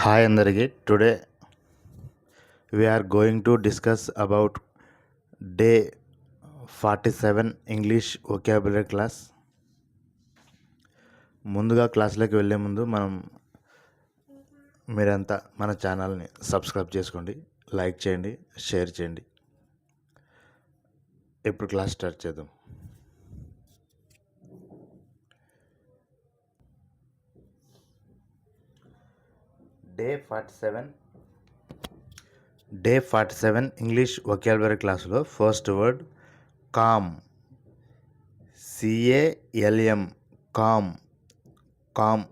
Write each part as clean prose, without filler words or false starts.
Hi Andariki. Today we are going to discuss about day 47 English vocabulary class. ముందుగా క్లాస్లోకి వెళ్ళే ముందు మీరంతా మన ఛానల్ని సబ్స్క్రైబ్ చేసుకోండి, లైక్ చేయండి, షేర్ చేయండి. ఇప్పుడు క్లాస్ స్టార్ట్ చేద్దాం. డే 47 ఇంగ్లీష్ వొకాబులరీ క్లాసులో first word calm, CALM, calm. Calm,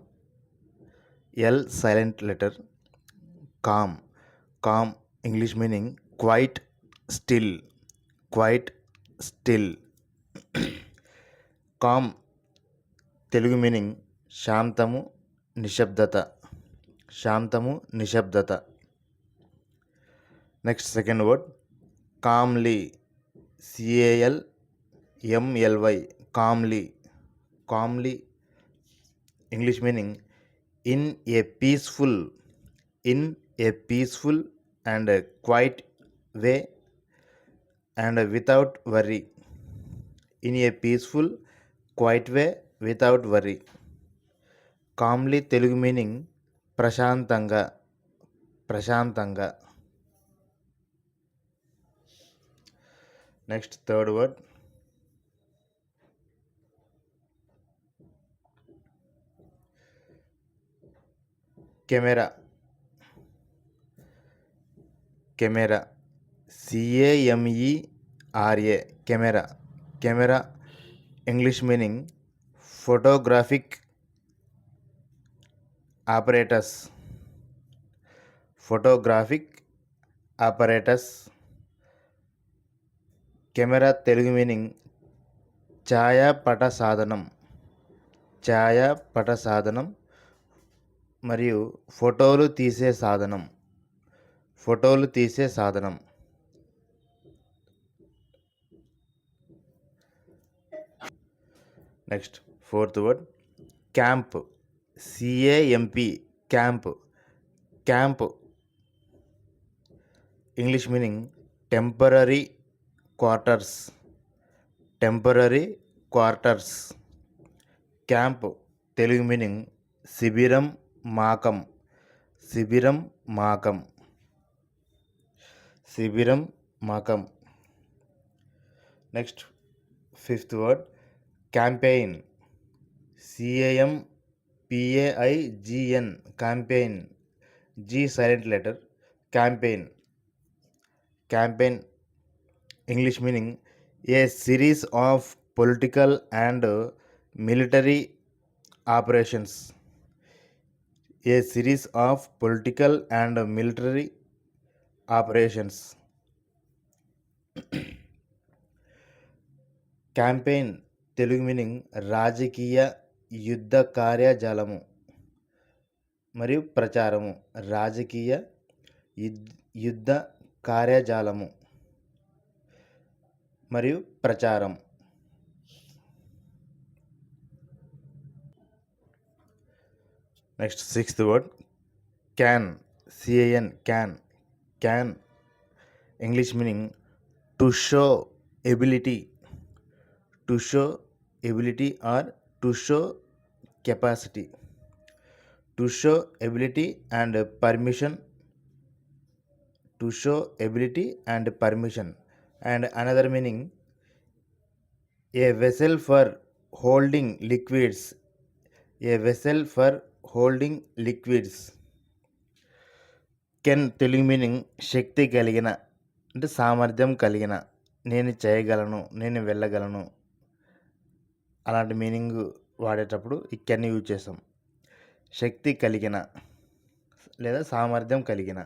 L silent letter, calm. Calm English meaning quiet still, quiet still. Calm Telugu meaning శాంతము, నిశ్శబ్దత, శాంతము, నిశ్శబ్దత. Next second word calmly, CALMLY, calmly. Calmly English meaning in a peaceful, in a peaceful and quiet way and without worry. In a peaceful quiet way without worry. Calmly Telugu meaning ప్రశాంతంగా, ప్రశాంతంగా. Next third word camera, camera, CAMERA, camera. Camera English meaning photographic apparatus, photographic apparatus. Camera Telugu meaning ఛాయాపట సాధనం, ఛాయాపట సాధనం మరియు ఫోటోలు తీసే సాధనం, ఫోటోలు తీసే సాధనం. Next fourth word camp, CAMP, camp. Camp English meaning temporary quarters, temporary quarters. Camp Telugu meaning శిబిరం, మాకం, శిబిరం, మాకం, శిబిరం, మాకం. Next fifth word campaign, CAMPAIGN, campaign, G silent letter, campaign. Campaign English meaning a series of political and military operations, a series of political and military operations. Campaign Telugu meaning రాజకీయ యుద్ధ కార్యజాలము మరియు ప్రచారము, రాజకీయ యుద్ధ కార్యజాలము మరియు ప్రచారం. Next sixth word can, CAN, can. Can English meaning to show ability, to show ability or to show capacity, to show ability and permission, to show ability and permission. And another meaning a vessel for holding liquids, a vessel for holding liquids. Can Telugu meaning శక్తి కలిగిన, అంటే సామర్థ్యం కలిగిన, నేను చేయగలను, నేను వెళ్ళగలను, అలాంటి మీనింగ్ వాడేటప్పుడు ఈ కెన్ యూజ్ చేస్తాం. శక్తి కలిగిన లేదా సామర్థ్యం కలిగిన.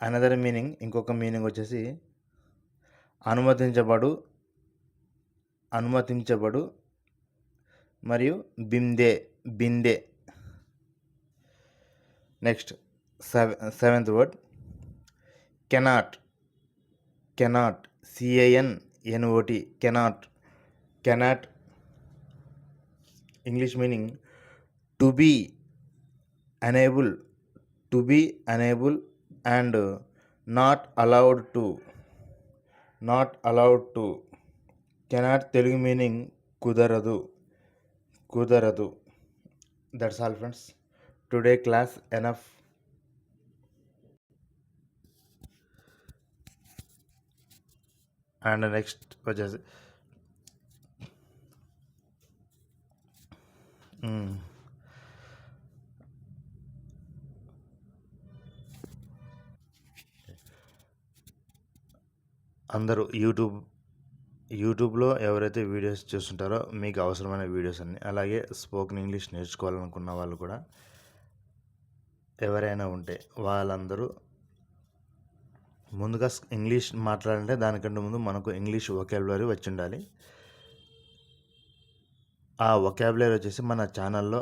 అనదర్ మీనింగ్, ఇంకొక మీనింగ్ వచ్చేసి అనుమతించబడు, అనుమతించబడు మరియు బిందె, బిందె. Next seventh word cannot, cannot, CANNOT, cannot. Cannot English meaning to be unable, to be unable and not allowed to. Not allowed to. Cannot Telugu meaning కుదరదు. కుదరదు. That's all friends. Today class enough. And next వచ్చేసి అందరూ యూట్యూబ్లో ఎవరైతే videos చూస్తుంటారో మీకు అవసరమైన videos అన్నీ, అలాగే స్పోకెన్ ఇంగ్లీష్ నేర్చుకోవాలనుకున్న వాళ్ళు కూడా ఎవరైనా ఉంటే వాళ్ళందరూ ముందుగా ఇంగ్లీష్ మాట్లాడాలంటే దానికంటే ముందు మనకు ఇంగ్లీష్ వొకాబులరీ వచ్చి ఉండాలి. ఆ వొకాబులరీ వచ్చేసి మన ఛానల్లో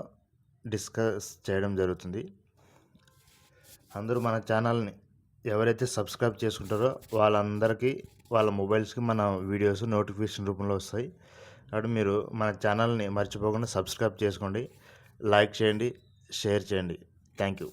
డిస్కస్ చేయడం జరుగుతుంది. అందరూ మన ఛానల్ని ఎవరైతే సబ్స్క్రైబ్ చేసుకుంటారో వాళ్ళందరికీ వాళ్ళ మొబైల్స్కి మన వీడియోస్ నోటిఫికేషన్ రూపంలో వస్తాయి. కాబట్టి మీరు మన ఛానల్ని మర్చిపోకుండా సబ్స్క్రైబ్ చేసుకోండి, లైక్ చేయండి, షేర్ చేయండి. Thank you.